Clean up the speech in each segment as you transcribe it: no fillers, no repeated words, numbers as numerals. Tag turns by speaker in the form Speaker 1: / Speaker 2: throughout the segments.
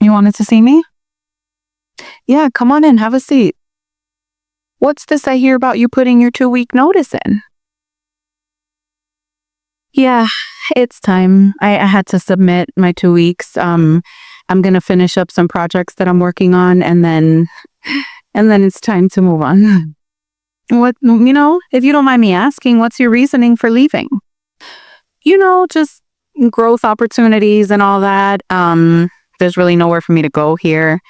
Speaker 1: You wanted to see me? Yeah, come on in, have a seat. What's this I hear about you putting your 2-week notice in? Yeah, it's time. I had to submit my 2 weeks. I'm gonna finish up some projects that I'm working on, and then it's time to move on. If you don't mind me asking, what's your reasoning for leaving? Just growth opportunities and all that. There's really nowhere for me to go here.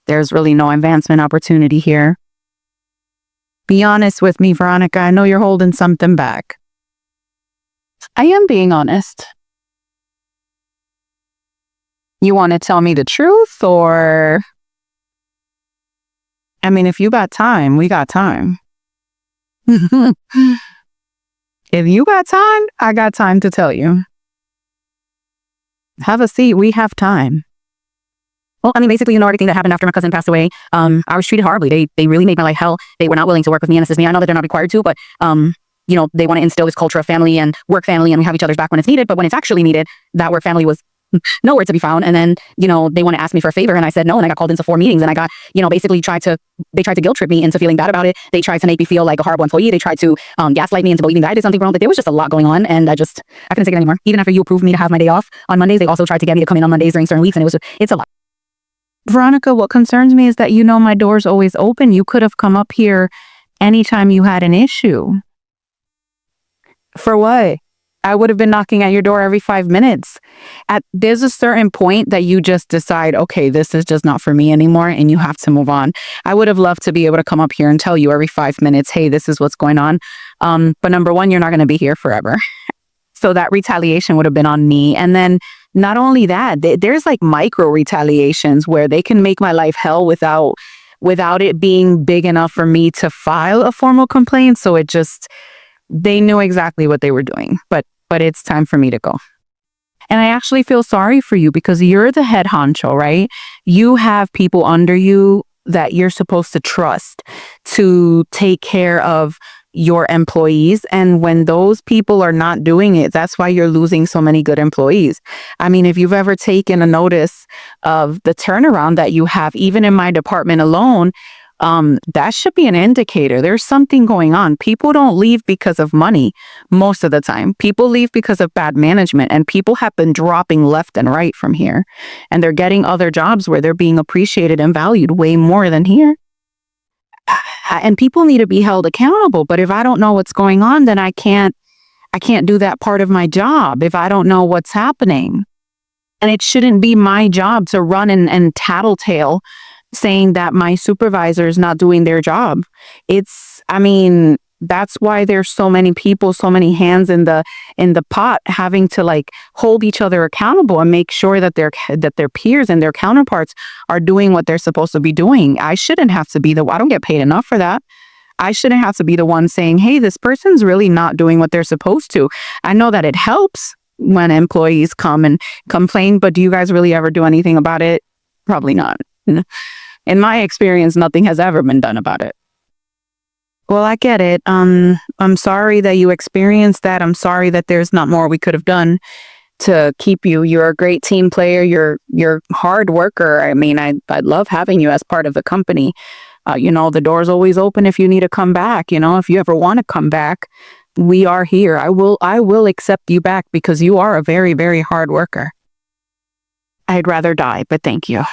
Speaker 1: There's really no advancement opportunity here. Be honest with me, Veronica. I know you're holding something back. I am being honest. You want to tell me the truth, or... I mean, if you got time, we got time. If you got time, I got time to tell you. Have a seat. We have time.
Speaker 2: Well, I mean, basically, everything that happened after my cousin passed away, I was treated horribly. They really made my life hell. They were not willing to work with me and assist me. I know that they're not required to, but, they want to instill this culture of family and work family, and we have each other's back when it's needed. But when it's actually needed, that work family was nowhere to be found. And then, they want to ask me for a favor, and I said no, and I got called into 4 meetings, and I got, basically they tried to guilt trip me into feeling bad about it. They tried to make me feel like a horrible employee. They tried to gaslight me into believing that I did something wrong. But there was just a lot going on, and I couldn't take it anymore. Even after you approved me to have my day off on Mondays, they also tried to get me to come in on Mondays during certain weeks, and it's a lot.
Speaker 1: Veronica, what concerns me is that my door's always open. You could have come up here anytime you had an issue. For what? I would have been knocking at your door every 5 minutes. There's a certain point that you just decide, okay, this is just not for me anymore, and you have to move on. I would have loved to be able to come up here and tell you every 5 minutes, hey, this is what's going on. But number one, you're not going to be here forever. So that retaliation would have been on me. And then not only that, there's like micro retaliations where they can make my life hell without it being big enough for me to file a formal complaint. So they knew exactly what they were doing. But it's time for me to go. And I actually feel sorry for you because you're the head honcho, right? You have people under you that you're supposed to trust to take care of your employees. And when those people are not doing it, that's why you're losing so many good employees. I mean, if you've ever taken a notice of the turnaround that you have, even in my department alone, that should be an indicator. There's something going on. People don't leave because of money most of the time. People leave because of bad management, and people have been dropping left and right from here. And they're getting other jobs where they're being appreciated and valued way more than here. And people need to be held accountable. But if I don't know what's going on, then I can't do that part of my job if I don't know what's happening. And it shouldn't be my job to run and tattletale saying that my supervisor is not doing their job. That's why there's so many people, so many hands in the pot having to hold each other accountable and make sure that their peers and their counterparts are doing what they're supposed to be doing. I shouldn't have to be I don't get paid enough for that. I shouldn't have to be the one saying, hey, this person's really not doing what they're supposed to. I know that it helps when employees come and complain, but do you guys really ever do anything about it? Probably not. In my experience, nothing has ever been done about it. Well, I get it. I'm sorry that you experienced that. I'm sorry that there's not more we could have done to keep you. You're a great team player. You're a hard worker. I mean, I'd love having you as part of the company. The door's always open if you need to come back. If you ever want to come back, we are here. I will accept you back because you are a very, very hard worker. I'd rather die, but thank you.